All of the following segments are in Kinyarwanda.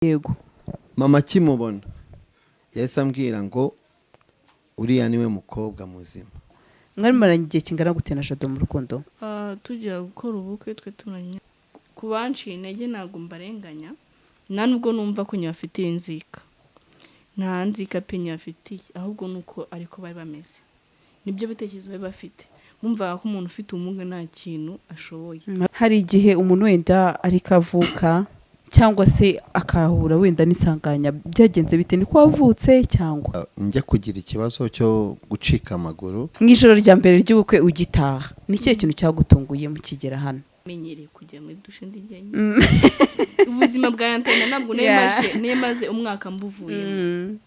yego mama kimubona yahise ambwira ngo uriya niwe mukobwa muzima. mwari maranye igihe kingana gute na Jado mu rukundo? Tujya gukora ubukwe twe tunanye ku banciye intege ntabwo mbarenganya, nta nubwo numva ko nyafitiye inzika, nta nzika pe nyafitiye, ahubwo nuko ariko bari bameze, nibyo bitekerezo bari bafite, bumvaga ko umuntu ufite ubumuga nta kintu ashoboye. Hari igihe umuntu wenda ari kavuka cyangwa se akahura wenda n'isanganya, byagenze bite ni ko wavutse cyangwa njya kugira ikibazo cyo gucika amaguru mu ijoro rya mbere ry'ubukwe ugitaha? Ni ikihe kintu cyagutunguye mu kigera hano? Menyereye kujya muri dushe ndigenge. Ubuzima bwa Antena ntabwo nemaze umwaka mbuvuyemo.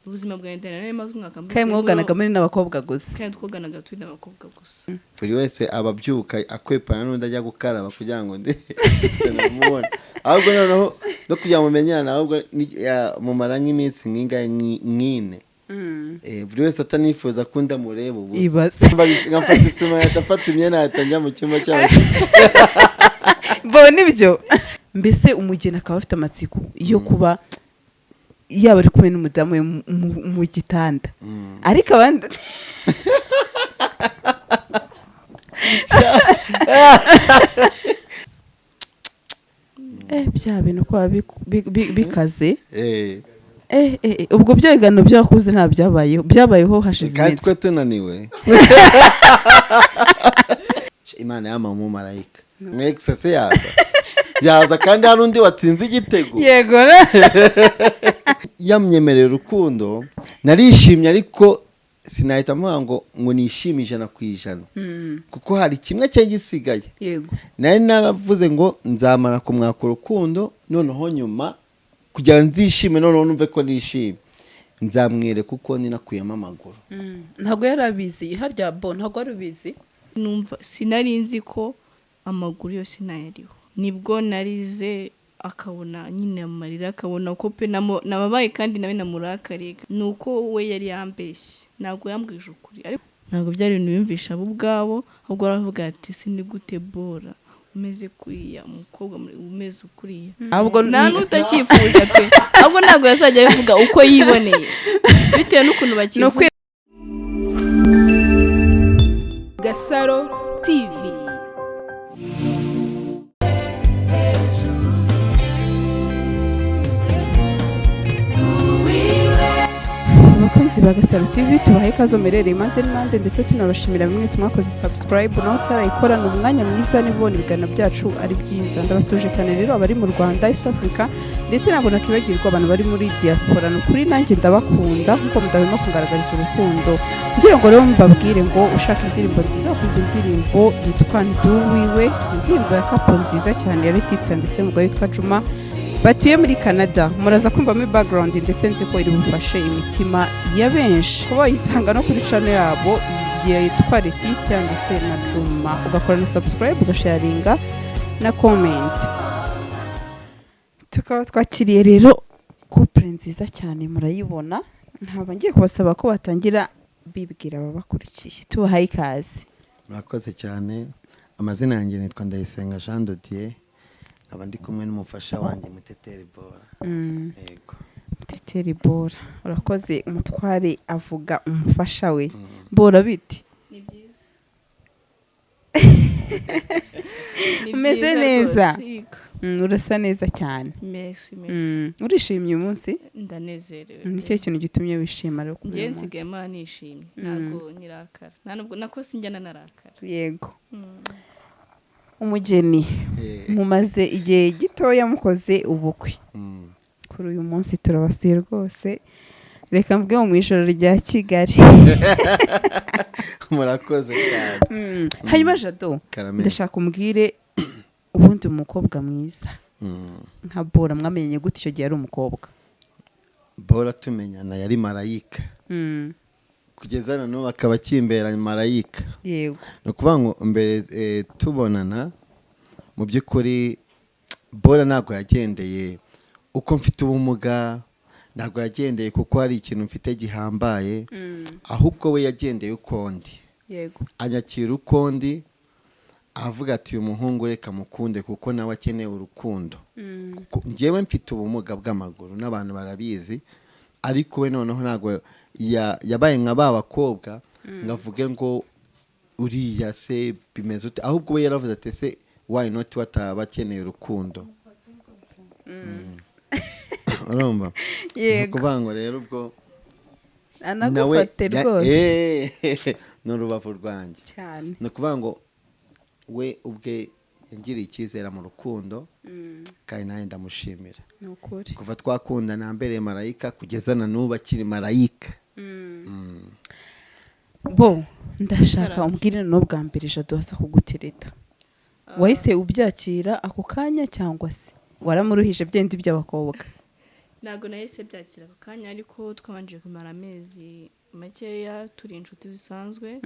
Ubuzima bwa Antena nemaze umwaka mbuvuyemo. Kandi mwoganaga muri n'abakobwa gusa? Kandi twoganaga turi n'abakobwa gusa. buri wese ababyuka akwepana n'undi ajya gukaraba kugira ngo ndamubona. Ahubwo noneho no kugira ngo mumenyane, ahubwo mumara nk'iminsi nk'ine. Buri wese atanifuza ko ndamureba ubusa. Ibaze. Ngafata isuma yatafata imyenda yatanjya mu cyumba cyabo. Bo nibyo. Mbese umugeni akaba afite amatsiko yo kuba yaba ari kumwe n'umudamu we mu gitanda. Ariko abandi bya bintu ko bikaze. Ubwo byo igano byakuze nta byabayeho hashize kandi twe tunaniwe. Imana yama mu marayika mwexase yaza kandi hari undi watsinze igitego. Yego yamyemerera urukundo narishimye, ariko sinahita mvuga ngo nishime 100%, kuko hari kimwe cye gisigaye. Yego nari naravuze ngo nzamara kumwaka urukundo, noneho nyuma kugira nzishime, noneho numve ko nishime nzamwere kuko ninakuyemo amaguru. Ntabwo yarabizi harya bo, ntabwo arubizi. Numva sinari nzi ko amaguru yose nayariho, nibwo narize akabona nyine amarira, akabona ko pe nababaye kandi nawe namurakariga, nuko we yari yambeshye, ntabwo yambwije ukuri, ariko ntabwo byari ibintu bimvisha abo ubwabo, ahubwo aravuga ati sindi gute Bora umeze kuriya, umukobwa umeze ukuriya, ahubwo nta n'utakifuza pe, ahubwo ntabwo yazajya bivuga uko yiboneye bitewe n'ukuntu bakivuga. Gasaro TV. Abakunzi ba Gasaro TV tubahaye ikaze merere impande ndetse tunabashimira mwese mwakoze subscribe no utarayikora. Ni umwanya mwiza nibona ibigano byacu ari byiza. Ndabasuje cyane rero abari mu Rwanda, East Africa ndetse nabo nakibagirwa abantu bari muri diaspora. No kuri nanjye ndabakunda nkuko mudahwema kugaragariza urukundo, ngira ngo rero mbabwire ngo ushaka indirimbo nziza, ukunda indirimbo yitwa Nduwiwe, indirimbo ya couple nziza cyane ya Letitsa ndetse mugabo yitwa Juma batuye muri Canada. Muraza kumva muri background ndetse nzi ko iri bufashe imitima ya benshi kuba yisanga no kuri channel yabo yitwa Letitsa ndetse na Juma, ugakora na subscribe, ugasharinga na comment. Tukaba twakiriye rero couple nziza cyane murayibona. Nkaba ngiye kubasaba ko batangira bibwira ababakurikiye. Tubahaye ikaze. Murakoze cyane. Amazina yanjye nitwa Ndayisenga Jean de Dieu, nkaba ndi kumwe n'umufasha wanjye Muteteri Bora. Yego Muteteri Bora, urakoze. Umutware avuga umufasha we. Bora biti? Ni byiza. Umeze neza? Urasa neza cyane. Merci. Urishimye uyu munsi? Ndanezerewe. Ni cyo kintu gitumye wishima rero kuri uyu munsi? Ngiye nsigaye nishimye, ntabwo nyirakara, ntabwo nako sinjyana narakara. Yego. Umugeni mumaze igihe gitoya mukoze ubukwe, kuri uyu munsi turabasuye rwose. Reka mvuge mu ijoro rya Kigali. murakoze cyane. Hanyuma Jado, ndashaka umbwire ubundi umukobwa mwiza nka Bora mwamenye gute icyo gihe ari umukobwa? Bora tumenyana yari marayika, kugeza na n'ubu akaba akimbera marayika. Yego. No kuvuga ngo mbere tubonana mu by'ukuri Bora ntabwo yagendeye uko mfite ubumuga, ntabwo yagendeye kuko hari ikintu mfite gihambaye, ahubwo we yagendeye uko ndi. Yego. Anyakira uko ndi, avuga ati uyu muhungu reka mukunde kuko nawe akeneye urukundo. Kuko njyewe mfite ubumuga bw'amaguru n'abantu barabizi, ariko we noneho ntabwo yabaye nka ba bakobwa ngavuge ngo uriya se bimeze ute, ahubwo we yaravuze ati ese why not wataba akeneye urukundo. urumva Yego. kuvuga ngo rero ubwo anagufate rwose ni urubavu rwanjye cyane. ni ukuvuga ngo we ubwe yangiriye icyizere mu rukundo, kandi nawe ndamushimira. ni ukuri. kuva twakundana mbereye marayika kugeza na n'ubu akiri marayika. bo ndashaka umbwire n'ubwa mbere Jado aza kugutereta wahise ubyakira ako kanya cyangwa se waramuruhije byenzi by'abakobwa? ntabwo nahise byakira ako kanya, ariko twabanje kumara amezi makeya turi inshuti zisanzwe.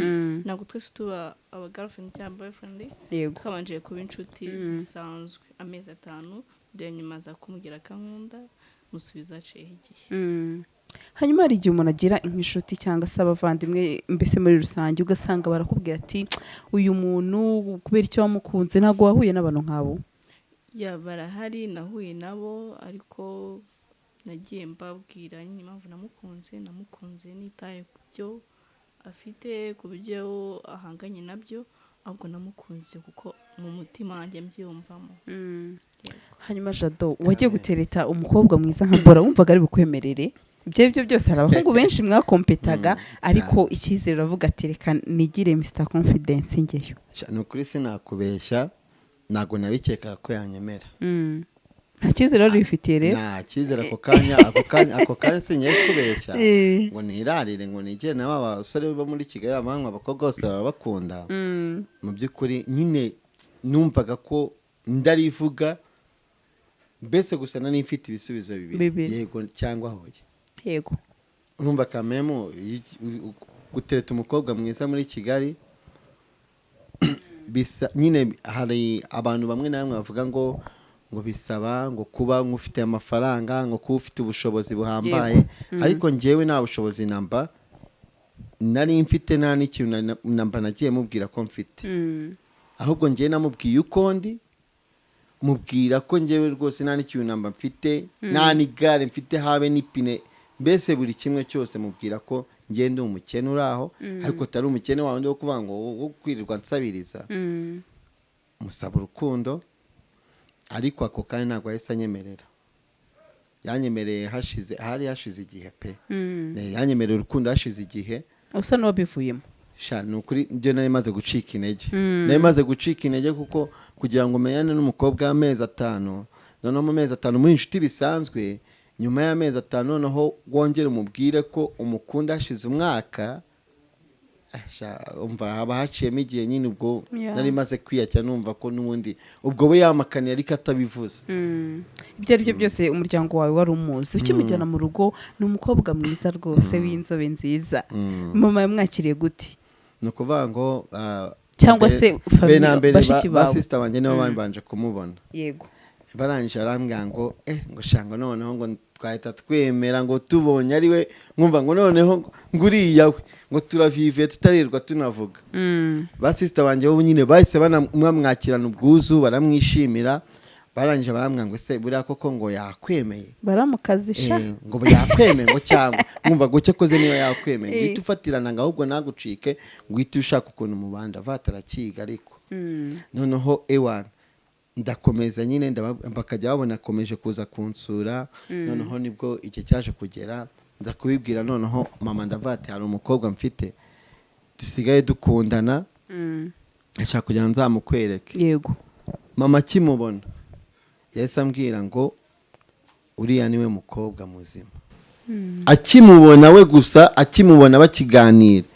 ntabwo twese tuba aba girlfriend cyangwa boyfriend, yego. twabanje kuba inshuti zisanzwe amezi 5, dore nyuma aza kumubwira akankunda, musubiza aciyeho igihe. hanyuma hari igihe umuntu agira nk'inshuti cyangwa se abavandimwe mbese muri rusange ugasanga barakubwira ati uyu muntu kubera icyo wamukunze ntabwo wahuye n'abantu nk'abo? ya barahari, nahuye nabo, ariko nagiye mbabwira nyine impamvu namukunze nitaye ku byo afite, ku byo ahanganye nabyo, ahubwo namukunze kuko mu mutima wanjye mbyiyumvamo. hanyuma Jado wagiye gutereta umukobwa mwiza nka Bora, wumvaga ari bukwemerere? ibyo byose hari abahungu benshi mwakompetaga, ariko icyizere uravuga ati reka nigire Mr Confidence ngeyo. ni ukuri sinakubeshya, ntabwo nabikekaga ko yanyemera. nta cyizere wari wifitiye rero? nta cyizere ako kanya singiye kubeshya ngo nirarire ngo nigire nabo abasore bo muri Kigali abanywa abakobwa bose barabakunda. mu by'ukuri nyine numvaga ko ndarivuga, mbese gusa nari mfite ibisubizo bibiri, yego cyangwa hoya. yego. urumva kamemu gutereta umukobwa mwiza muri Kigali bisa nyine, hari abantu bamwe na bamwe bavuga ngo bisaba ngo kuba nk'ufite amafaranga, ngo kuba ufite ubushobozi buhambaye. ariko njyewe nta bushobozi namba nari mfite, nta n'ikintu namba nagiye mubwira ko mfite. ahubwo njyewe namubwiye uko ndi, mubwira ko njyewe rwose nta n'ikintu namba mfite, nta n'igare mfite habe n'ipine, mbese buri kimwe cyose mubwira ko ngende umukene uri aho, ariko atari umukene wawe wo kuvuga ngo wo kwirirwa nsabiriza. musaba urukundo, ariko ako kanya ntabwo yahise anyemerera. yanyemereye hashize igihe pe. yanyemereye urukundo hashize igihe. usa n'uwabivuyemo? ni ukuri ibyo nari maze gucika intege. kuko kugira ngo umenyane n'umukobwa w'amezi 5, noneho mu mezi 5 muri inshuti bisanzwe, nyuma y'amezi 5 noneho wongere umubwire ko umukunda hashize umwaka, umva haba haciyemo igihe nyine. ubwo nari maze kwiyakira, numva ko n'ubundi ubwo we yamakaniye ariko atabivuze. ibyo ari byo byose umuryango wawe wari umuzi ukimujyana mu rugo. ni umukobwa mwiza rwose w'inzobe nziza. mama yamwakiriye gute? ni ukuvuga ngo cyangwa se famille bashiki bawe? basista banjye nibo bambanje kumubona. yego. barangije arambwira ngo ngo shanga noneho ngo twahita twemera ngo tubonye ari we, nkumva ngo noneho nguriya we ngo turavive tutarirwa tunavuga. basista banjye bo nyine bahise bamwakirana ubwuzu, baramwishimira. barangije barambwira ngo se buriya koko ngo yakwemeye, baramukazisha ngo yakwemeye ngo cyangwa nkumva ngo cyo koze niba yakwemeye uhita ufatirana ngo ahubwo nagucike ngo uhite ushaka ukuntu mubanda vatarakiga. ariko noneho ewana ndakomeza nyine bakajya babona akomeje kuza kunsura. noneho nibwo igihe cyaje kugera nza kubibwira, noneho mama ndavate hari umukobwa mfite dusigaye dukundana, ashaka kugira ngo nzamukwereke. yego. mama akimubona yahise ambwira ngo uriya niwe mukobwa muzima. akimubona we gusa, akimubona bakiganira,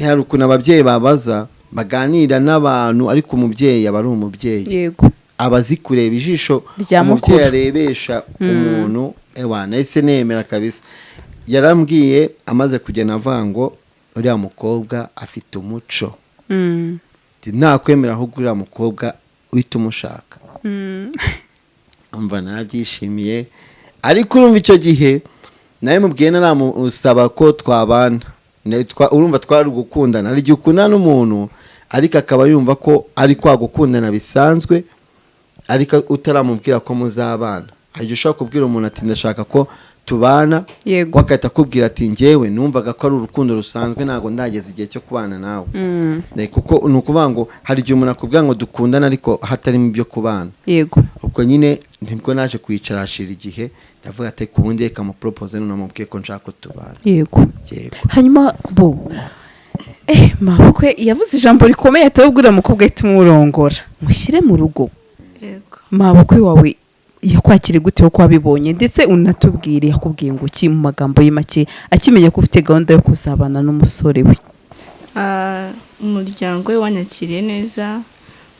hari ukuntu ababyeyi babaza baganira n'abantu, ariko umubyeyi aba ari umubyeyi. yego. aba azi kureba ijisho umubyeyi arebesha umuntu. nahise nemera kabisa. yarambwiye amaze kugenda avuga ngo uriya mukobwa afite umuco, nakwemera ahubwo uriya mukobwa uhita umushaka. umva narabyishimiye, ariko urumva icyo gihe nawe mubwiye naramusaba ko twabana. urumva twari gukundana, hari igihe ukundana n'umuntu ariko akaba yumva ko ari kwa gukundana bisanzwe ariko utaramubwira ko muzabana. Hajya ushaka kubwira umuntu ati ndashaka ko tubana, Yego. ko akahita akubwira ati njyewe numvaga ko ari urukundo rusanzwe ntabwo ndageze igihe cyo kubana nawe. Kuko ni ukuvuga ngo hari igihe umuntu akubwira ngo dukundane ariko hatarimo ibyo kubana. Yego. Ubwo nyine nibwo naje kwicara hashira igihe ndavuga ati ku bundi reka mupropose none namubwiye ko nshaka ko tubana. Yego. Yego. Hanyuma bo mabukwe yavuze ijambo rikomeye atubwira umukobwa ahita umurongora mushyire mu rugo. Yego. Mabukwe wawe yakwakire gute uko wabibonye ndetse unatubwire yakubwiye ngo ki mu magambo ye make akimenya ko ufite gahunda yo kuzabana n'umusore we. Umuryango we wanyakiriye neza,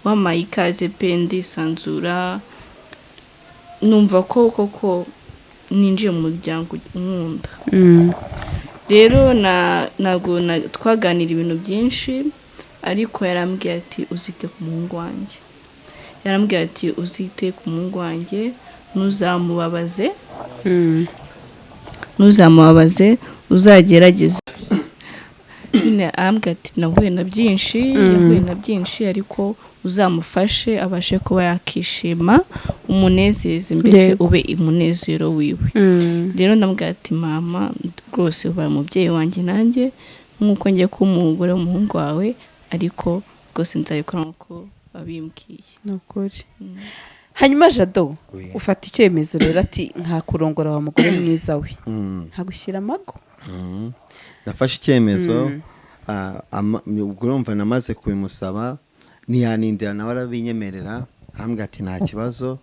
wampaye ikaze pe ndisanzura, numva ko koko ninjiye mu muryango unkunda. Rero ntabwo twaganira ibintu byinshi ariko yarambwiye ati uzite ku muhungu wanjye, yarambwiye ati uzite ku muhungu wanjye ntuzamubabaze uzagerageza. Nyine arambwiye ati nahuye na byinshi ariko uzamufashe abashe kuba yakishima umunezeze mbese ube umunezero wiwe. Rero ndamubwira ati mama rwose ubaye umubyeyi wanjye nanjye nk'uko ngiye kuba umugore w'umuhungu wawe ariko rwose nzabikora nk'uko babimbwiye. Nukuri. Hanyuma Jado ufata icyemezo rero ati nka kurongora wa mugore mwiza we nta gushyira amago. Nafashe icyemezo ubwo urumva namaze kubimusaba ntiyanindira nawe arabinyemerera arambwira ati nta kibazo.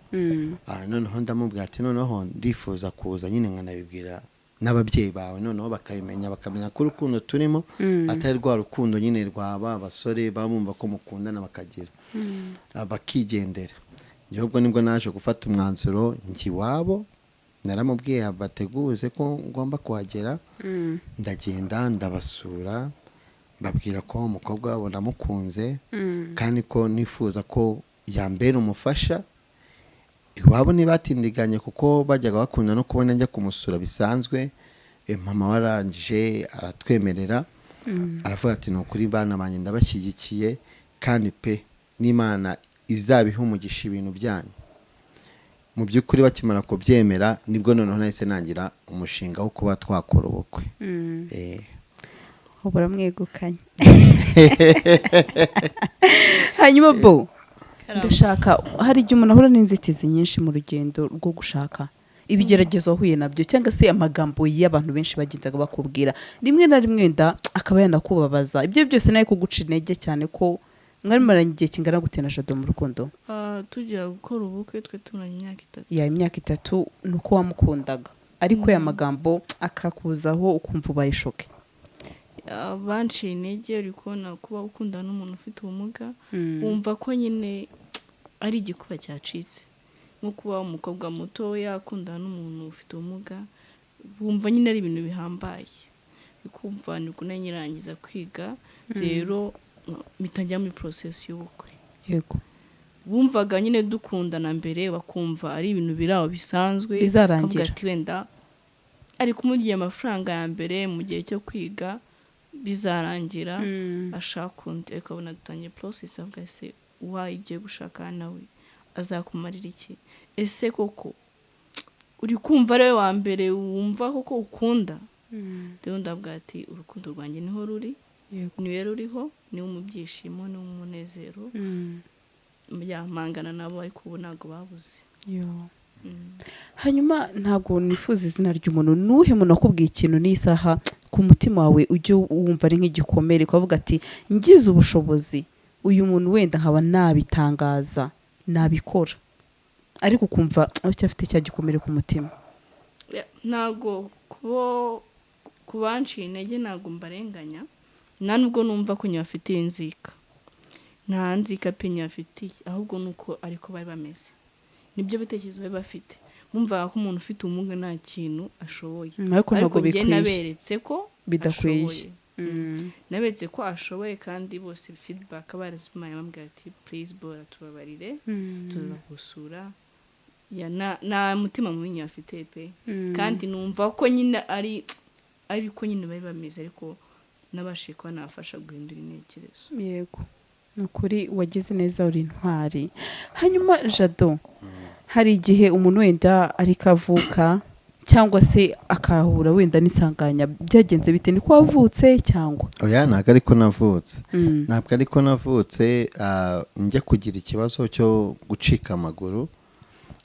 Noneho ndamubwira ati noneho ndifuza kuza nyine nkanabibwira n'ababyeyi bawe noneho bakamenya ko urukundo turimo atari rwa rukundo nyine rwaba abasore bamumva ko mukundana bakagira bakigendera. Njye ubwo nibwo naje gufata umwanzuro njye iwabo naramubwiye bateguze ko ngomba kuhagera. Ndagenda ndabasura babwira ko umukobwa wabo ndamukunze kandi ko nifuza ko yambera umufasha. Iwabo ntibatindiganye kuko bajyaga bakunda no kubona njya kumusura bisanzwe. Mama warangije aratwemerera aravuga ati ni ukuri bana banjye ndabashyigikiye kandi pe n'Imana izabiha umugisha ibintu byanyu. Mu by'ukuri bakimara kubyemera nibwo noneho nahise nangira umushinga wo kuba twakora ubukwe. Ubu uramwegukanye. Hanyuma bo ndashaka hari igihe umuntu ahura n'inzitizi nyinshi mu rugendo rwo gushaka ibigeragezo wahuye nabyo cyangwa se amagambo y'abantu benshi bagendaga bakubwira rimwe na rimwe nda akaba yanakubabaza ibyo byose nayo kuguca intege cyane ko mwari maranye igihe kingana gute na Jado mu rukundo. Tujya gukora ubukwe twe tumaranye imyaka 3 nuko wamukundaga ariko ya magambo akakuzaho ukumva ubaye shoke. Banciye intege uri kubona kuba ukundana n'umuntu ufite ubumuga wumva ko nyine ari igikuba cyacitse nko kuba umukobwa muto yakundana n'umuntu ufite ubumuga wumva nyine ari ibintu bihambaye bikumva ni kunanyirangiza kwiga. Rero mitangira muri process y'ubukwe. Yego. Bumvaga nyine dukundana mbere bakumva ari ibintu biraho bisanzwe bizarangira ati wenda ari kumugiye amafaranga ya mbere mu gihe cyo kwiga bizarangira ashaka undi akabona dutangiye process avuga se ugiye gushaka nawe azakumarira iki ese koko uri kumva ari wa mbere wumva koko ukunda. Rero ndavuga ati urukundo rwanjye niho ruri niwe ruriho ni umubyishimo ni umunezero yamangana nabo ariko ubu ntabwo babuze. Hanyuma ntabwo nifuza izina ry'umuntu nuhe muntu akubwiye ikintu n'isaha ku mutima wawe ujye wumva ari nk'igikomere ukavuga ati ngize ubushobozi uyu muntu wenda nkaba nabitangaza nabikora ariko ukumva ucyafite cya gikomere ku mutima. Ntabwo kubanciye intege ntabwo mbarenganya nta nubwo numva ko nyafitiye inzika nta nzika pe nyafitiye ahubwo nuko ariko bari bameze nibyo bitekerezo bari bafite bumvaga ko umuntu ufite ubumuga nta kintu ashoboye ariko njye naberetse ko bidakwiye. Naberetse ko ashoboye kandi bose feedback barazimaye bambwira ati please bora tubabarire tuza gusura na mutima mubi nyafite pe kandi numva ko nyine ariko nyine bari bameze ariko nabashe ko nafasha guhindura intekerezo. Yego. ni ukuri wagize neza uri intwari. Hanyuma Jado, hari igihe umuntu wenda ariko avuka cyangwa se akahura wenda n'isanganya, byagenze bite, niko wavutse cyangwa? Oya, ntabwo ariko navutse. Ntabwo ariko navutse, njya kugira ikibazo cyo gucika amaguru.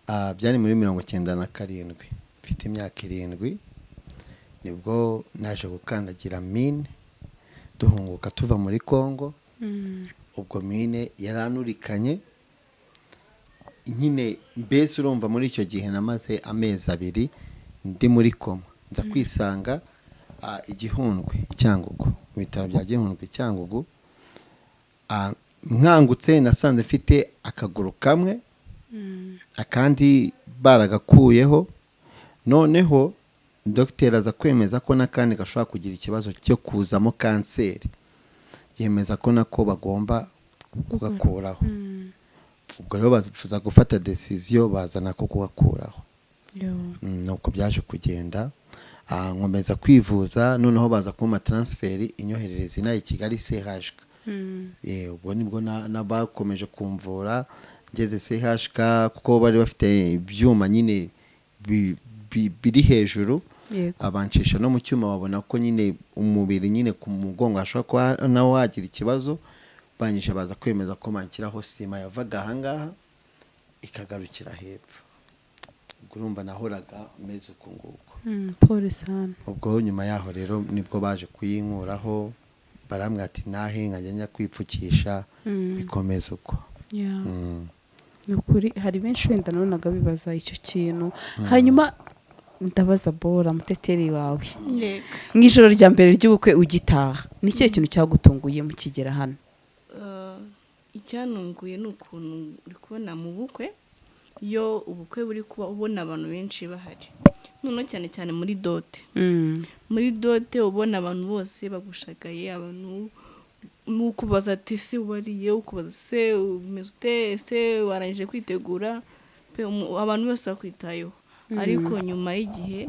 Byari muri 97, mfite imyaka 7 nibwo naje gukandagira mine duhunguka tuva muri Kongo. Ubwo mine yaranurikanye nyine, mbese urumva muri icyo gihe namaze amezi 2 ndi muri koma, nza kwisanga Igihundwe Cyangugu, mu bitaro bya Gihundwe Cyangugu. Nkangutse nasanze mfite akaguru kamwe, akandi baragakuyeho. Noneho dogiteri aza kwemeza ko n'akandi gashobora kugira ikibazo cyo kuzamo kanseri, yemeza ko nako bagomba kugakuraho. Ubwo rero baza gufata decision bazana ko kugakuraho. Nuko byaje kugenda, nkomeza kwivuza. Noneho baza kuma transfer inyoherereza inayi Kigali CHK. Ubwo nibwo nabakomeje kumvura ngeze CHK, kuko bari bafite ibyuma nyine biri hejuru. Abancisha no mu cyuma babona ko nyine umubiri nyine ku mugongo ashobora kuba nawe wagira ikibazo. Banyije baza kwemeza ko mankiraho sima yavaga ahangaha ikagarukira hepfo. Ubwo urumva nahoraga meze uko nguko. Pole sana. Ubwo nyuma yaho rero nibwo baje kuyinkuraho, barambwira ati nahe nkajya njya kwipfukisha bikomeza uko. Ni ukuri hari benshi wenda nabonaga bibaza icyo kintu. Hanyuma ndabaza Bora, muteteri wawe, mu ijoro rya mbere ry'ubukwe ugitaha, ni ikihe kintu cyagutunguye mukigera hano? Icyanunguye ni ukuntu uri kubona mu bukwe, iyo ubukwe buri kuba ubona abantu benshi bahari, noneho cyane cyane muri dote. Muri dote ubona abantu bose bagushagaye, abantu ukubaza ati se wariye, ukubaza se umeze ute, se warangije kwitegura, abantu bose bakwitayeho. Ariko nyuma y'igihe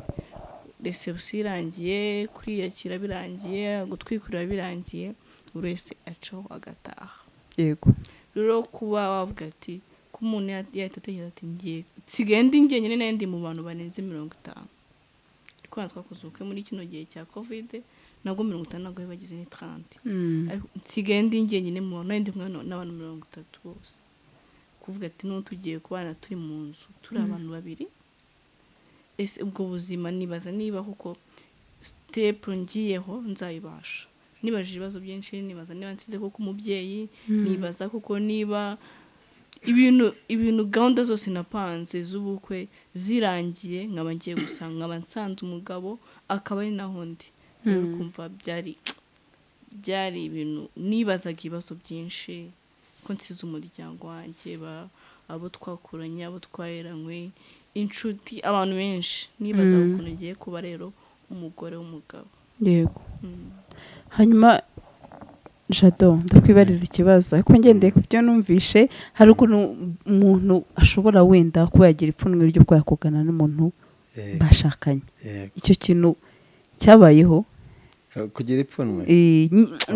reception irangiye, kwiyakira birangiye, gutwikurira birangiye, buri wese acaho agataha. Yego. Rero kuba wavuga ati ko umuntu yahita atekereza ati ngiye nsigaye ndi njyenyine nayo ndi mu bantu barenze 50. Ariko natwe twakoze ubukwe muri kino gihe cya covid, nabwo 50 ntabwo bagize ni 30. Ariko nsigaye ndi njyenyine mu bantu nayo ndi kumwe n'abantu 30 bose. Kuvuga ati no tugiye kubana turi mu nzu turi abantu babiri. Ese ubwo buzima nibaza niba kuko step ngiyeho nzayibasha. Nibaje ibibazo byinshi, nibaza niba nsize kuko umubyeyi, nibaza kuko niba ibintu gahunda zose napanze z'ubukwe zirangiye, nkaba ngiye gusanga nkaba nsanze umugabo akaba ari naho ndi. Kumva byari ibintu nibazaga ibibazo byinshi, ko nsize umuryango wanjye, abo twakuranye, abo twaheranywe, inshuti, abantu benshi. Nibaza ukuntu ngiye kuba rero umugore w'umugabo. Yego. Hanyuma Jado, ndakwibariza ikibazo, ariko ngendeye ku byo numvishe, hari ukuntu umuntu ashobora wenda kuba yagira ipfunwe ryo kwakugana n'umuntu bashakanye. Icyo kintu cyabayeho? Kugira ipfunwe?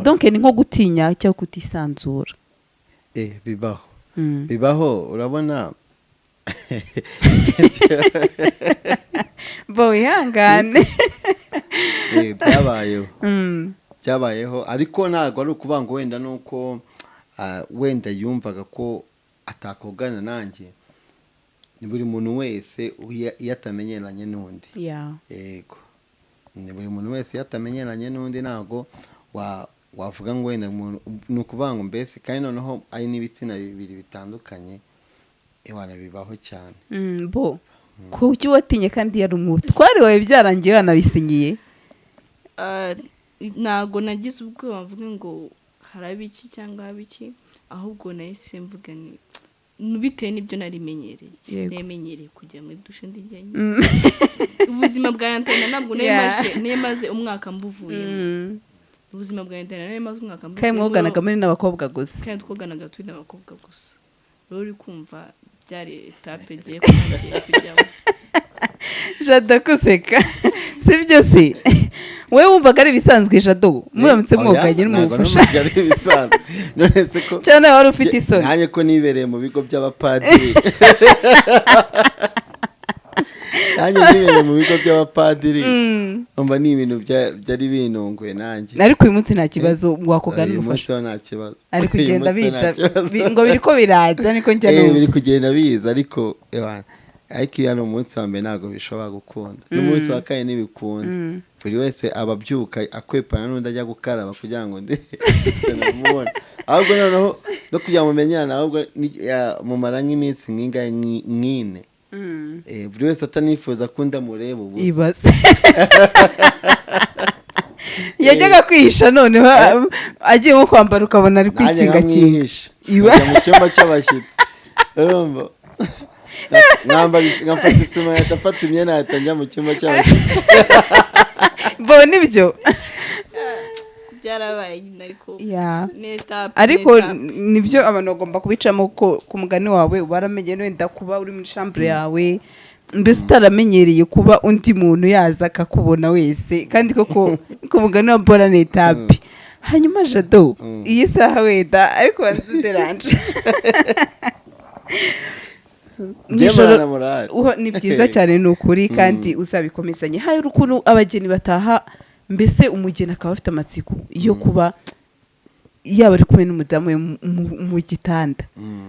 Donc ni nko gutinya cyangwa kutisanzura. Bibaho. Bibaho, urabona. Ihangane. Byabayeho. Byabayeho, ariko ntabwo ari ukuvuga ngo wenda nuko wenda yumvaga ko atakogana nanjye. Ni buri muntu wese iyo atamenyeranye n'undi. Yego. Ni buri muntu wese iyo atamenyeranye n'undi ntabwo wavuga ngo wenda ni ukuvuga ngo mbese, kandi noneho ari n'ibitsina bibiri bitandukanye, ibana bibaho cyane. Kuki watinye kandi yari umutware wawe byarangiye wanabisinyiye? Ntago nagize ubwoba mvuge ngo haraba iki cyangwa haba iki, ahubwo nahise mvuga bitewe n'ibyo narimenyereye. Nemenyereye kujya muri dushe ndi njyenyine. Ubuzima bwa internet ntabwo nemaze umwaka mbuvuyemo. Ubuzima bwa internet nemaze umwaka mbuvuyemo. Kandi mwoganaga muri n'abakobwa gusa? Kandi twoganaga turi n'abakobwa gusa. Rero uri kumva byari etape giye kujyaho. Jada kuseka. Sibyo se? wowe wumvaga ari ibisanzwe Jado muramutse mwoganye n'umufasha ntabwo ari ibisanzwe none se ko cyane wari ufite isoni nanjye ko nibereye mu bigo by'abapadiri nanjye nibereye mu bigo by'abapadiri umva ni ibintu byari binunguye nanjye ariko uyu munsi nta kibazo wakogana n'umufasha uyu munsi nta kibazo ari kugenda biza ngo biriko biraza niko njya n'ubu biri kugenda biza ariko ariko iyo ari umunsi wa mbere ntabwo bishobora gukunda n'umunsi wa kane ntibikunda buri wese aba abyuka akwepana n'undi ajya gukaraba kugira ngo ndamubona ahubwo noneho no kugira ngo mumenyane ahubwo mumara nk'iminsi nk'ingahe nk'ine buri wese atanifuza ko ndamureba ubusa ibaze yajyaga kwihisha noneho agiye nko kwambara ukabona ari kwikingakinga mu cyumba cy'abashyitsi urumva nkafata isima yahita afata imyenda yahita njya mu cyumba cy'abashyitsi mbona ibyo byarabaye ariko nibyo abantu bagomba kubicamo ku mugani wawe baramenye wenda kuba uri muri shambure yawe mbese utaramenyereye kuba undi muntu yaza akakubona wese kandi koko ku mugani wa bora ni etape hanyuma Jado iyi saha wenda ariko banzuderanje ni byiza cyane ni ukuri kandi uzabikomezanye hari ukuntu abageni bataha mbese umugeni akaba afite amatsiko yo kuba yaba ari kumwe n'umudamu we mu gitanda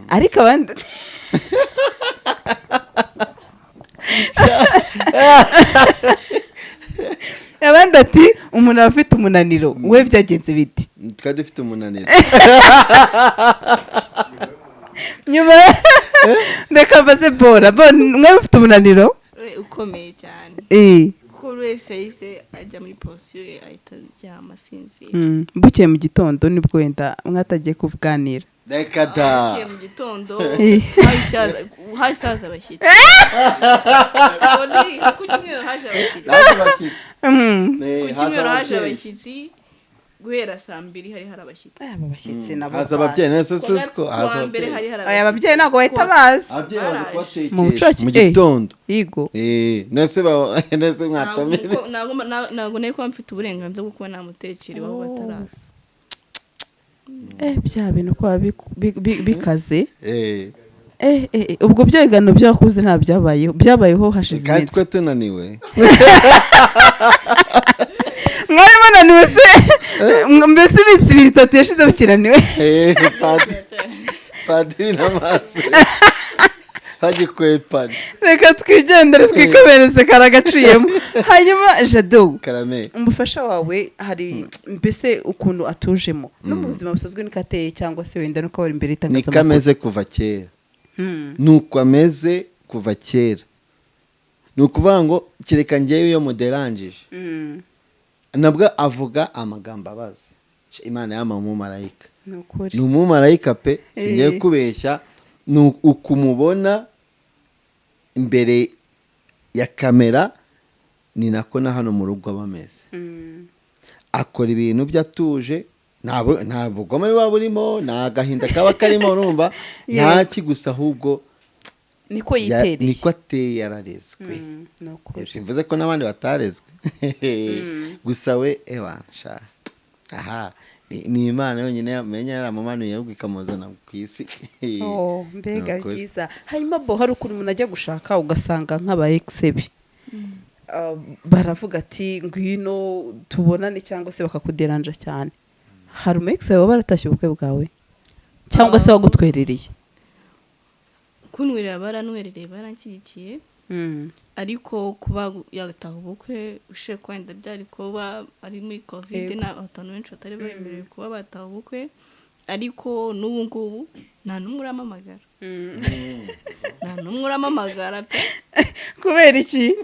ariko abandi abandi ati umuntu aba afite umunaniro we byagenze biti twari dufite umunaniro nyuma reka mbaze bora mwe mufite umunaniro ukomeye cyane kuko buri wese yahise ajya muri posiyo ye ahita aryama asinzira bukeye mu gitondo nibwo wenda mwatagiye kuganira reka da bukeye mu gitondo hahise haza abashyitsi ku cyumweru haje abashyitsi ku cyumweru haje abashyitsi guhera saa 2 hari abashyitsi aba bashyitsi nabo haza ababyeyi nese siko haza ababyeyi ntabwo bahita baza mu mu gitondo yego nese mwatomere ntabwo nari kuba mfite uburenganzira bwo kuba namutekera iwabo bataraza bya bintu kuba bikaze ubwo byigano byakuze nta byabayeho hashize kandi twe tunaniwe mwari munaniwe se mbese iminsi 2-3 yashize mukinaniwe padiri n'amaso hagikwepana reka twigendere twikomereze karagaciyemo hanyuma Jado karame umufasha wawe hari mbese ukuntu atujemo no mu buzima busanzwe nikateye cyangwa se wenda nuko bari imbere itangazamakuru nikameze kuva kera nuko ameze kuva kera ni ukuvuga ngo kereka ngewe iyo muderangije nabwo avuga amagambo abaza imana yama umumarayika ni umumarayika pe singiye kubeshya ni ukumubona imbere ya kamera ni nako na hano mu rugo bameze akora ibintu byatuje nta bugome buba burimo nta gahinda kaba karimo urumva nta kigusa ahubwo niko yitereye niko ateye yararezwe simvuze ko n'abandi batarezwe gusa we ewansha aha ni imana yonyine yamenya yaramumanuye ahubwo ikamuzana ku isi mbega byiza hanyuma bo hari ukuntu umuntu ajya gushaka ugasanga nk'aba ex-be baravuga ati ngwino tubonane cyangwa se bakakuderanja cyane hari umu ex wawe baratashye ubukwe bwawe cyangwa se wagutwerereye kunwerera baranwerereye baranshyigikiye ariko kuba yagataha ubukwe ushe kwenda byari kuba ari muri covid n'abantu benshi batari bemerewe kuba bataha ubukwe ariko n'ubu ngubu nta n'umwe uramamagara nta n'umwe uramamagara pe kubera iki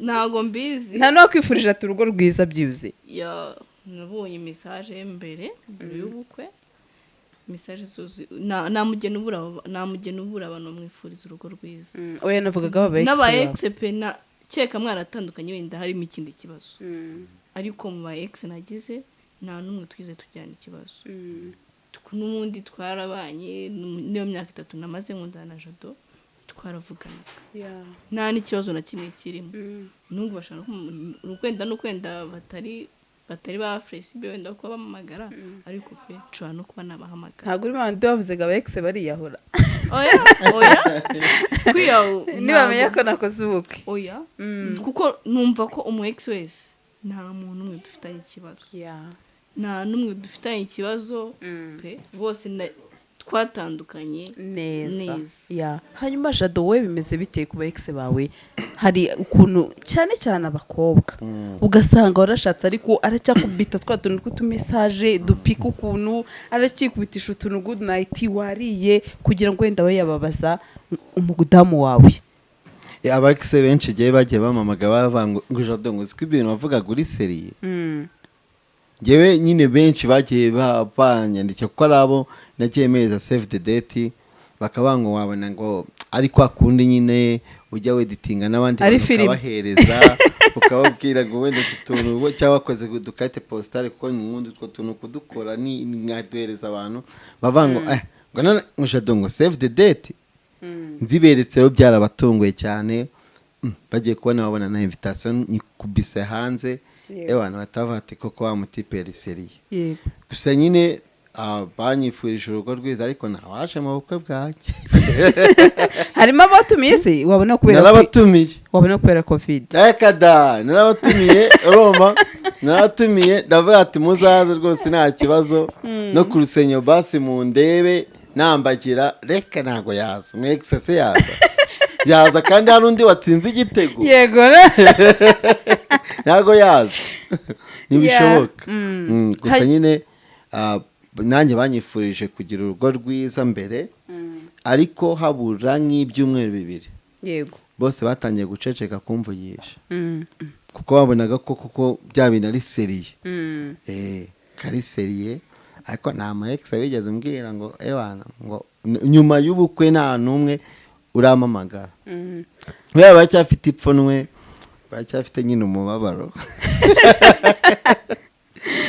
ntago mbizi nta no kwifurije ati urugo rwiza byuze nabonye message mbere y'ubukwe message zuzi namugena ubura abantu mwifuriza urugo rwiza oya navugaga n'aba ex pe na cyeka mwaratandukanye wenda harimo ikindi kibazo ariko mu ba ex nagize nta numwe twize tujyana ikibazo n'ubundi twarabanye niyo myaka 3 namaze nkundana na Jado twaravuganaga nta n'ikibazo na kimwe kirimo nubwo bashaka n'ukwenda batari ba flexible wenda kuba bamamagara ariko pe nshobora no kuba nabahamagara ntabwo uri bandi bavuze ngo aba ex bariyahura oya kwiyahu nibamenya ko nakoze ubukwe oya kuko numva ko umu ex wese nta muntu umwe dufitanye ikibazo nta n'umwe dufitanye ikibazo pe bose twatandukanye neza hanyuma Jado we bimeze biteye ku ba ex bawe hari ukuntu cyane cyane abakobwa ugasanga warashatse ariko aracyakubita twa tuntu tw'utumesaje dupika ukuntu aracyikubitisha utuntu good night wariye kugira ngo wenda we yababaza umudamu wawe aba ex benshi giye bagiye bamamaga bavuga ngo Jado ngo ziko ibintu bavugaga uri seriye Jewe nyine benshi bagiye banyandika kuko arabo nagiye meza save the date bakabango wabona ngo ari kwa kundi nyine ujya weditinga n'abandi bahereza ukababwira ngo wenda tutuntu cyangwa wakoze dukate postale kuko n'undi two tuntu kudukora ni nkaduhereza abantu bavango ngo Jado ngo save the date nziberetse rero byarabatunguye cyane bagiye kubona babona na invitation nikubise hanze abantu batavate koko wa mutiperi seriye gusa nyine banyifurije urugo rwiza ariko nawaje mu bukwe bwanjye harimo abatumiye se wabona kubera covid ekada narabatumiye Roma naratumiye ndavuga ati muzaze rwose nta kibazo no ku rusenyo basi mu ndebe nambagira reka ntago yaza mu exercise yaza kandi hari undi watsinze igitego yego ntago yaza ntibishoboka gusa nyine nanjye banyifurije kugira urugo rwiza mbere ariko habura nk'ibyumweru 2 yego bose batangiye guceceka kumvugisha kuko babonaga ko bya bintu ari seriye kari seriye ariko nta ma ex bigeze mbwira ngo ebana ngo nyuma y'ubukwe nta numwe uramamagara baba bacyafite ipfunwe bacyafite nyine umubabaro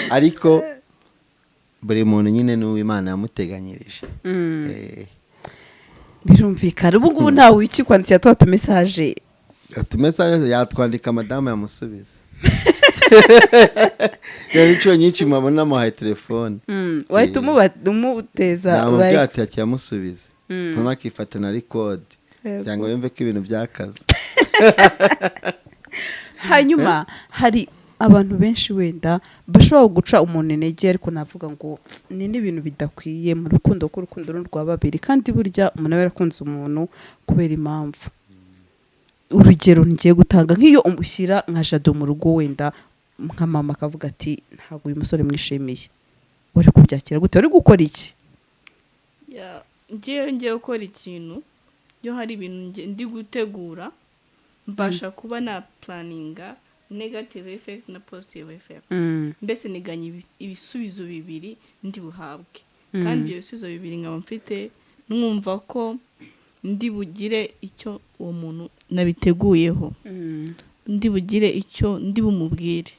ariko buri muntu nyine n'uw'Imana yamuteganyirije birumvikana ubu ngubu ntawe wikikwandikira twa tumesaje yatwandika madamu yamusubiza rero inshuro nyinshi mubona amuhaye telefone wahita umuteza namubwira ati yakiyamusubiza ntunakifate na record cyangwa yumve ko ibintu byakaze hanyuma hari abantu benshi wenda bashobora guca umuntu intege ariko navuga ngo ni n'ibintu bidakwiye mu rukundo ko urukundo rwa babiri kandi burya umuntu aba yarakunze umuntu kubera impamvu urugero ngiye gutanga nk'iyo umushyira nka Jado mu rugo wenda nka mama akavuga ati ntabwo uyu musore mwishimiye wari kubyakira gute wari gukora iki ngiye gukora ikintu iyo hari ibintu ndi gutegura mbasha kuba na planinga negative effect na positive effect mbese niganye ibisubizo bibiri ndi buhabwe kandi ibyo bisubizo bibiri nkaba mfite mwumva ko ndi bugire icyo uwo muntu nabiteguyeho ndi bugire icyo ndi bumubwire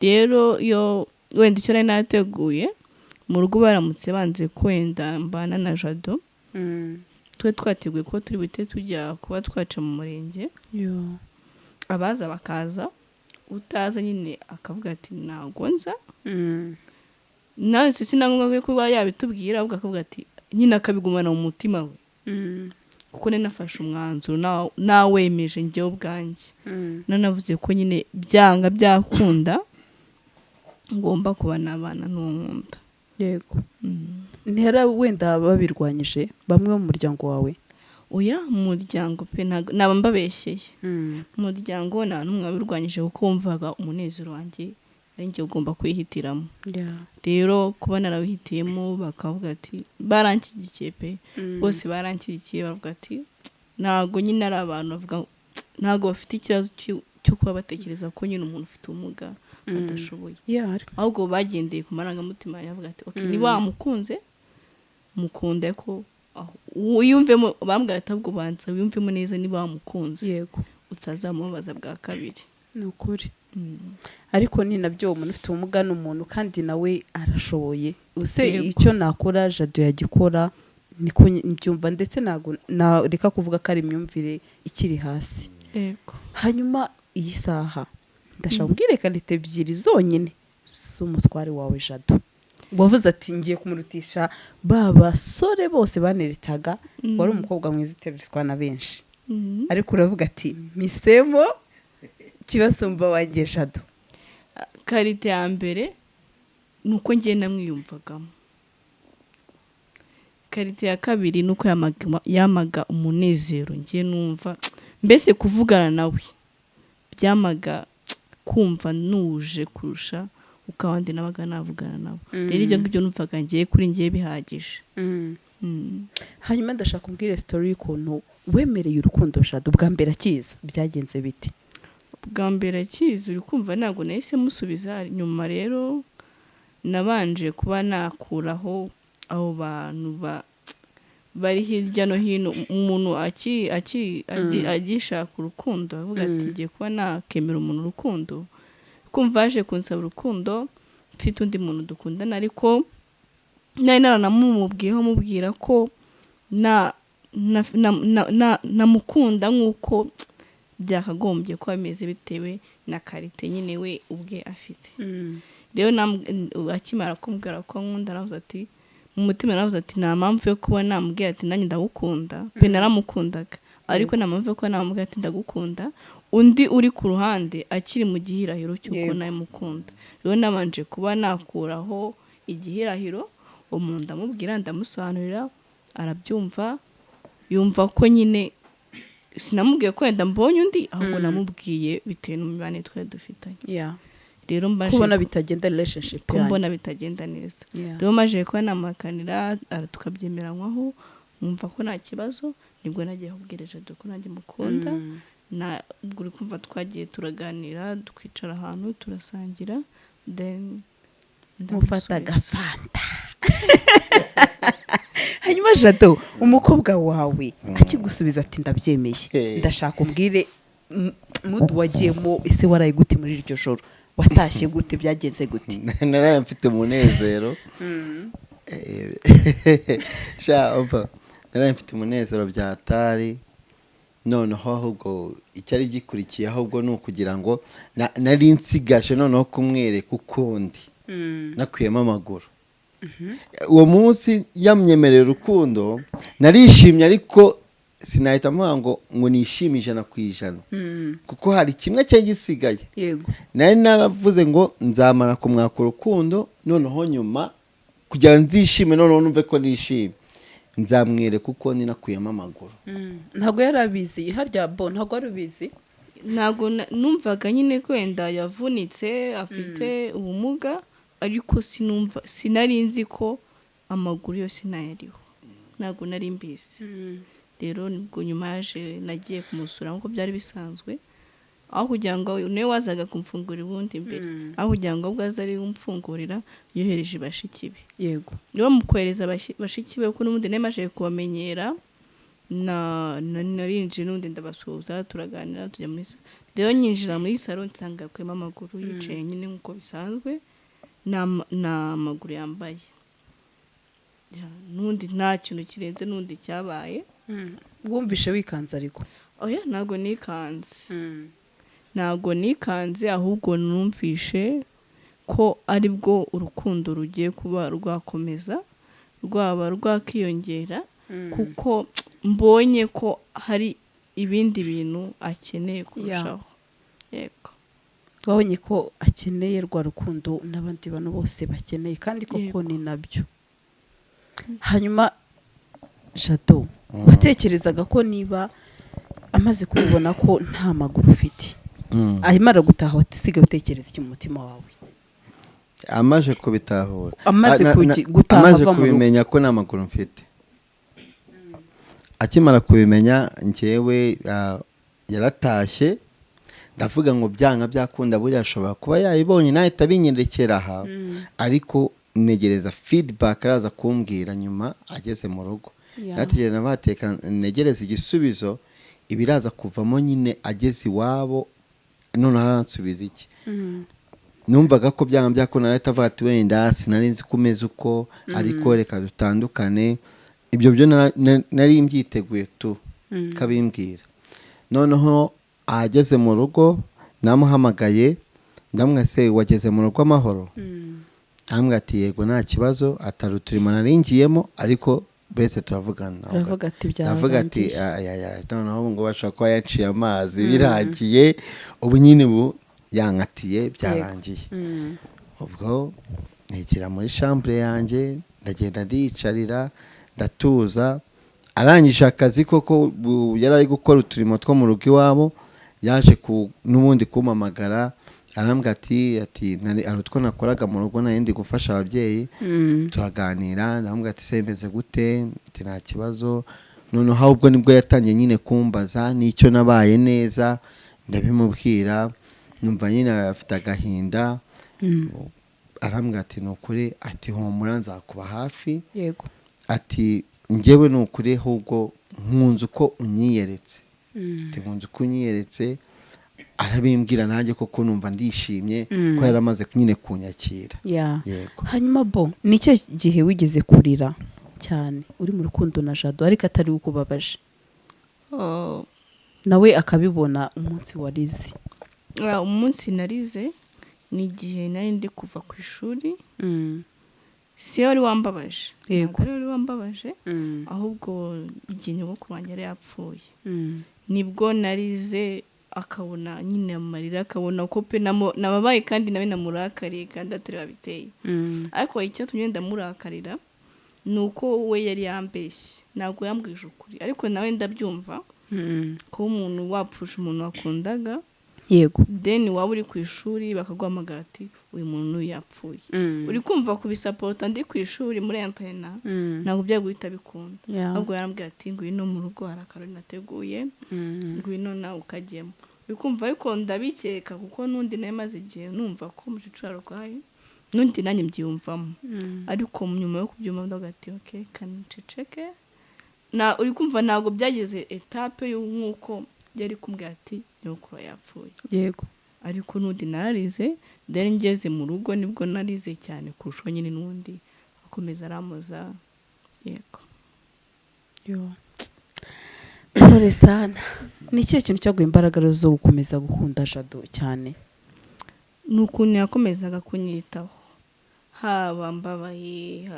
rero yo wenda icyo nari nateguye mu rugo baramutse banze kwenda mbana na Jado twe twateguye ko turi bite tujya kuba twaca mu murenge abaza bakaza utaza nyine akavuga ati ntago nza nawe sinangombwa ko kuba yabitubwira ahubwo akavuga ati nyine akabigumana mu mutima we kuko nafashe umwanzuro nawemeje njyewe ubwanjye nanavuze ko nyine byanga byakunda ngomba kuba n'abana n'unkunda yego ntera wenda babirwanyije bamwe mu muryango wawe oya umuryango pe naba mbabeshyeye umuryango nta n'umwe wabirwanyije kuko wumvaga umunezero wanjye ari njye ugomba kwihitiramo rero kuba narawihitiyemo bakavuga ati baranshyigikiye pe bose baranshyigikiye bavuga ati ntago nyine ari abantu bavuga ntago bafite ikibazo cyo kuba batekereza ko nyine umuntu ufite ubumuga badashoboye ahubwo bagendeye ku marangamutima yavuga ati okay niba wamukunze mukunde ko wiyumvemo bambwira ati ahubwo banza wiyumvemo neza niba wamukunze yego utazamubaza bwa kabiri ni ukuri ariko ni nabyo umuntu ufite ubumuga n'umuntu kandi nawe arashoboye use icyo nakora Jado yagikora niko mbyumva ndetse ntabwo reka kuvuga ko ari imyumvire ikiri hasi. yego Hanyuma iyi saha ndashaka kubwire kalite ebyiri zonyine z'umutware wawe Jado wavuze ati ngiye kumurutisha ba basore bose baneretaga, wari umukobwa mwiza iteretswa na benshi, ariko uravuga ati misemo kibasumba wanjye Jado. karite ya mbere ni uko ngiye namwiyumvagamo. Karite ya kabiri ni uko yamaga umunezero ngiye numva, mbese kuvugana nawe byamaga kumva nuje kurusha uko abandi nabaga navugana nabo. Rero ibyo ngibyo numvaga ngiye kuri ngiye bihagije. Hanyuma ndashaka kumbwira story y'ukuntu wemereye urukundo Jado bwa mbere akiza, byagenze biti? Bwa mbere akiza uri kumva ntabwo nahise musubiza, nyuma rero nabanje kuba nakuraho abo bantu bari hirya no hino. Umuntu agishaka urukundo avuga ati ngiye kuba nakemera umuntu urukundo, kumva aje kunsaba urukundo mfite undi muntu dukundana, ariko nari naranamubwiyeho mubwira ko namukunda nk'uko byakagombye kuba bimeze bitewe na karite nyine we ubwe afite. Rero akimara kumbwira ko nkunda navuze ati mu mutima navuze ati nta mpamvu yo kuba namubwira ati nanjye ndagukunda, pe naramukundaga ariko nta mpamvu yo kuba namubwira ati ndagukunda undi uri ku ruhande akiri mu gihirahiro cy'uko nawe mukunda. Rero nabanje kuba nakuraho igihirahiro, umuntu ndamubwira ndamusobanurira arabyumva, yumva ko nyine sinamubwiye ko wenda mbonye undi, ahubwo namubwiye bitewe n'imibanire twari dufitanye. Rero kubona bitagenda relationship yanyu, kumbona bitagenda neza. Rero maje kuba namakanira tukabyemeranywaho, numva ko nta kibazo, nibwo nagiye kubwira Jado ko nanjye mukunda. Ubwo uri kumva twagiye turaganira, twicara ahantu turasangira, then mufata agafanta. Hanyuma Jado umukobwa wawe akigusubiza ati ndabyemeye, ndashaka umbwire mood wagiyemo, ese waraye gute muri iryo joro, watashye gute, byagenze gute? Naraye mfite umunezero naraye mfite umunezero byatari. Noneho ahubwo icyari gikurikiye ahubwo ni ukugira ngo nari nsigaje noneho kumwereka ukundi nakuyemo amaguru. Uwo munsi yamyemerera urukundo narishimye, ariko sinahita mvuga ngo nishime 100%, kuko hari kimwe cye gisigaye. Nari naravuze ngo nzamara kumwaka urukundo, noneho nyuma kugira ngo nzishime, noneho numve ko nishime, nzamwereka uko ninakuyemo amaguru. Ntabwo yarabizi harya ntabwo wari ubizi? Ntabwo numvaga nyine kwenda yavunitse afite ubumuga, ariko sinari nzi ko amaguru yose nayariho, ntabwo nari mbizi. Rero nibwo nyuma yaje nagiye kumusura nk'uko byari bisanzwe, aho kugira ngo niwe wazaga kumfungurira ubundi mbere, aho kugira ngo ubwo aza ari umfungurira yohereje bashiki be. Yego. Rero mukohereza bashiki be kuko n'ubundi nemaje kubamenyera, narinje n'undi ndabasuhuza turaganira tujya muri salo. Rero nyinjira muri salo nsanga yakuyemo amaguru, yicaye nyine nk'uko bisanzwe n'amaguru yambaye. N'undi nta kintu kirenze n'undi cyabaye. Wumvishe wikanze ariko? Oya, ntabwo nikanze, ahubwo numvishe ko aribwo urukundo rugiye kuba rwakomeza, rwaba rwakiyongera, kuko mbonye ko hari ibindi bintu akeneye kurushaho. Yego. Twabonye ko akeneye rwa rukundo n'abandi bantu bose bakeneye, kandi koko ni nabyo. Hanyuma Jado watekerezaga ko niba amaze kubibona ko nta maguru ufite, ahimara gutaha wasigaye utekereza iki mu mutima wawe? Amaze kubitahura, amaze kubimenya ko nta maguru mfite, akimara kubimenya njyewe yaratashye, ndavuga ngo byanga byakunda buriya ashobora kuba yayibonye nahita binyerekera aha, ariko negereza feedback araza kumbwira nyuma ageze mu rugo. Nategereza bateka negereza igisubizo, ibiraza kuvamo nyine ageze iwabo, none haransubiza iki. Numvaga ko byanga byakunda nahita avuga ati wenda sinari nzi kumeza uko, ariko reka dutandukane. ibyo byo nari mbyiteguye tu kabimbwira. Noneho ahageze mu rugo namuhamagaye ndamwase wageze mu rugo amahoro. Ambwira ati yego nta kibazo, atari uturimo naringiyemo ariko bese turavugana. Ndavuga ati noneho ngo bashaka kuba yaciye amazi birangiye, ubu nyine ubu yankatiye byarangiye. Ubwo nigira muri chambre yanjye ndagenda ndiyicarira ndatuza. Arangije akazi koko yari ari gukora uturimo two mu rugo iwabo, yaje n'ubundi kumpamagara arambwira ati hari utwo nakoraga mu rugo nari ndi gufasha ababyeyi. Turaganira ndamubwira ati se meze gute, ati nta kibazo. Noneho ahubwo nibwo yatangiye nyine kumbaza n'icyo nabaye neza, ndabimubwira numva nyine afite agahinda. Arambwira ati ni ukuri, ati humura nzakuba hafi. Yego. Ati njyewe ni ukuri ahubwo nkunze uko unyiyeretse. Ati nkunze uko unyiyeretse. Arabimbwira nanjye koko numva ndishimye ko yaramaze nyine kunyakira. Yego. Hanyuma bo ni cyo gihe wigeze kurira cyane uri mu rukundo na Jado ariko atari ukubabaje, nawe akabibona umunsi warize? Umunsi narize ni igihe nari ndi kuva ku ishuri. Si wari wambabaje, yego wari wambabaje, ahubwo igihe nyogokuru wanjye yari yapfuye nibwo narize, akabona nyine amarira, akabona ko pe nababaye kandi nawe namurakariye kandi atari wabiteye. Ariko icyo tumye ndamurakarira ni uko we yari yambeshye, ntabwo yambwije ukuri, ariko nawe ndabyumva ko umuntu wapfusha umuntu wakundaga. Yego. Then waba uri ku ishuri bakaguhamagara ati uyu muntu yapfuye, uri kumva kubisapota ndi ku ishuri muri antena, ntabwo byaguhita bikunda. Ahubwo yarambwira ati ngwino mu rugo hari akarori nateguye, ngwino nawe ukajyemo. Uri kumva ariko ndabikeka kuko n'undi nawe maze igihe numva ko mucicaro arwaye, n'undi nanjye mbyiyumvamo. Ariko nyuma yo kubyumva ndavuga ati okay kaniceceke. Uri kumva ntabwo byageze etape y'uko yari kumbwira ati nyokuru yapfuye. Yego. Ariko n'undi nararize, then ngeze mu rugo nibwo narize cyane kurusha nyine n'undi akomeza aramuza. Yego. Ntore sana. Ni ikihe kintu cyaguha imbaraga zo gukomeza gukunda Jado cyane? Ni ukuntu yakomezaga kunyitaho, haba mbabaye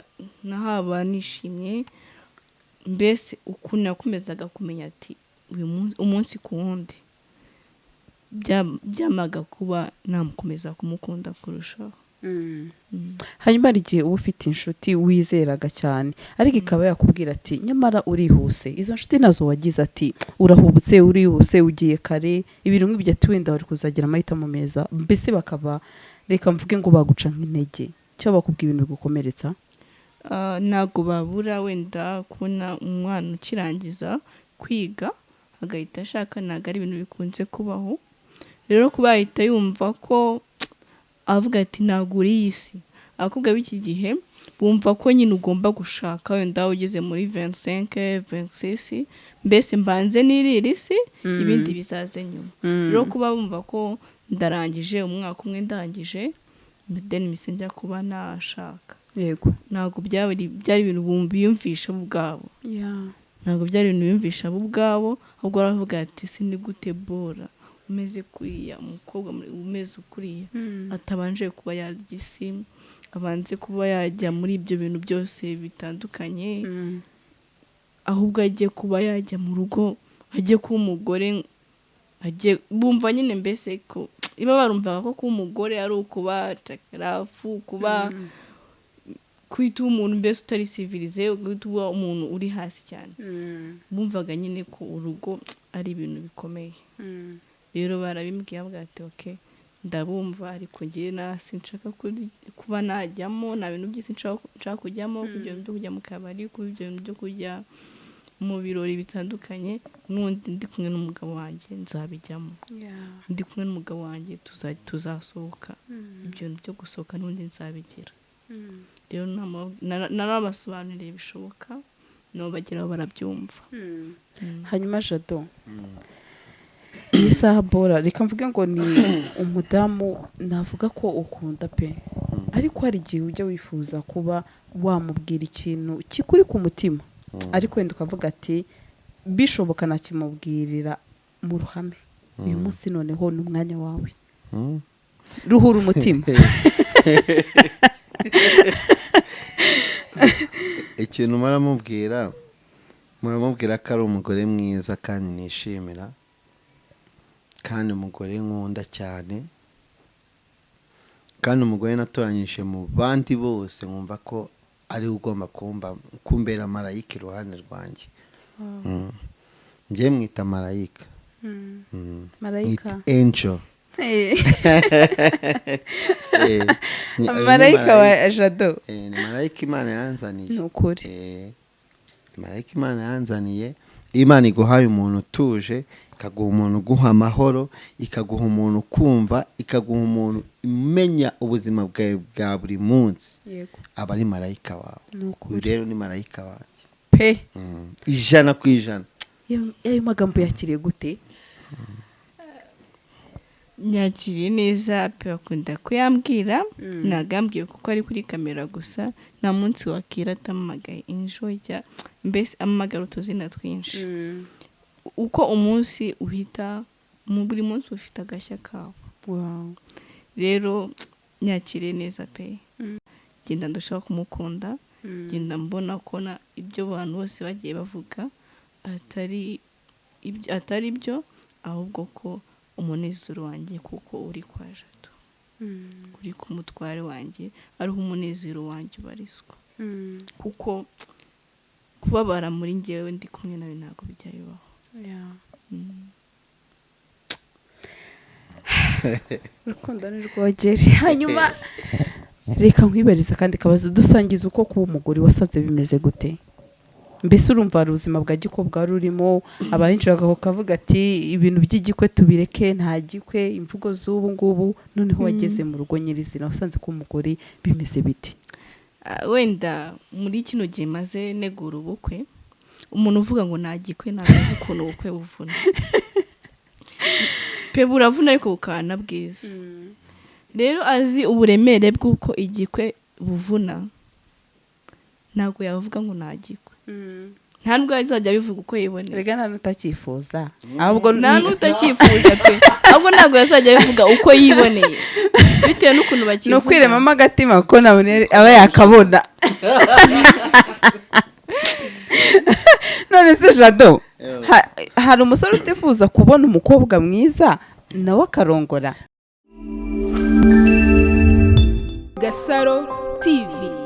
haba nishimye, mbese ukuntu yakomezaga kumenya ati umunsi ku wundi byamaga kuba namukomeza kumukunda kurushaho. Hanyuma hari igihe uba ufite inshuti wizeraga cyane ariko ikaba yakubwira ati nyamara urihuse. Izo nshuti nazo wagize ati urahubutse, urihuse, ugiye kare, ibintu nk'ibyo ati wenda wari kuzagira amahitamo meza, mbese bakaba reka mvuge ngo baguca nk'intege, cyo bakubwira ibintu bigukomeretsa? Ntabwo babura wenda kubona umwana ukirangiza kwiga agahita ashaka, ntabwo ari ibintu bikunze kubaho. Rero kuba ahita yumva ko avuga ati ntabwo uri iyi si. Abakobwa b'iki gihe bumva ko nyine ugomba gushaka wenda ugeze muri 25 26, mbese mbanze n'iriri si ibindi bizaze nyuma. Rero kuba bumva ko ndarangije umwaka umwe ndangije then mise njya kuba nashaka. Yego. Ntabwo byari ibintu biyumvisha ubwabo. Ntabwo byari ibintu biyumvisha ubwabo, ahubwo baravuga ati sindi gute bora umeze kuriya, umukobwa umeze ukuriya atabanje kuba yarya isi, abanze kuba yajya muri ibyo bintu byose bitandukanye, ahubwo ajye kuba yajya mu rugo, ajye kuba umugore, ajye bumva nyine mbese ko iba barumvaga ko kuba umugore ari ukuba cakarafu, kuba kwita umuntu mbese utari civilize, kwita umuntu uri hasi cyane. Bumvaga nyine ko urugo ari ibintu bikomeye. Rero barabimbwiye bavuga ati okay ndabumva, ariko ngiye nasi nshaka kuba najyamo, nta bintu byose nshaka kujyamo, kujya byo kujya mu kabari, kujya byo kujya mu birori bitandukanye. N'undi ndi kumwe n'umugabo wanjye nzabijyamo, ndi kumwe n'umugabo wanjye tuzasohoka, ibyo byo gusohoka n'undi nzabigira. Rero narabasobanuriye bishoboka, nabo bageraho barabyumva. Hanyuma Jado, iyi saha bora reka mvuge ngo ni umudamu navuga ko ukunda pe, ariko hari igihe ujya wifuza kuba wamubwira ikintu kikuri ku mutima ariko wenda ukavuga ati bishoboka nakimubwirira mu ruhame uyu munsi noneho ni umwanya wawe ruhura umutima ikintu muramubwira ko ari umugore mwiza kandi nishimira kandi umugore nkunda cyane kandi umugore natoranyije mu bandi bose nkumva ko ari ugomba kumbera marayika iruhande rwanjye. njye mwita marayika. marayika angel. marayika wa Jado. Ni marayika Imana yanzaniye. Ni ukuri. Marayika Imana yanzaniye. Imana iguhaye umuntu utuje, ikaguha umuntu uguha amahoro, ikaguha umuntu kumva, ikaguha umuntu umenya ubuzima bwawe bwa buri munsi. Yego. Aba ari marayika wawe. Uyu rero ni marayika wanjye. Pe. 100%. Ayo magambo yakiriye gute? nyakiriye neza pe bakunda kuyambwira nagambwiye kuko ari kuri kamera gusa nta munsi wakira atamagaye enjoy ya mbese amagara utuzina twinshi uko umunsi uhita mu buri munsi ufite agashya kawo. Wow. rero nyakiriye neza pe genda ndashaka kumukunda genda mbona ko ibyo abantu bose bagiye bavuga atari byo ahubwo ko umunezero wanjye kuko uri kwa Jado uri ku mutware wanjye ariho umunezero wanjye ubarizwa kuko kubabara muri njyewe ndi kumwe nawe ntabwo bijya bibaho. urukundo ni rwogere. hanyuma reka nkwibariza kandi kabazo dusangiza uko kuba umugore wasanze bimeze gute? mbese urumva hari ubuzima bwa gikobwa rurimo abenshi bakavuga ati ibintu by'igikwe tubireke nta gikwe imvugo z'ubu ngubu noneho wageze mu rugo nyirizina wasanze ko umugore bimeze biti? wenda muri kino gihe maze negura ubukwe umuntu uvuga ngo nta gikwe ntazi ukuntu ubukwe buvuna pe buravuna ariko bukana bwiza. rero azi uburemere bw'uko igikwe buvuna ntabwo yavuga ngo nta gikwe nta nubwo azajya bivuga uko yiboneye. rega nta n'utakifuza ahubwo nta n'utakifuza pe ahubwo ntabwo yazajya bivuga uko yiboneye bitewe n'ukuntu bakivuga. ni ukwiremamo agatima kuko nawe aba yakabona. none se Jado hari umusore utifuza kubona umukobwa mwiza nawe akarongora? Gasaro TV.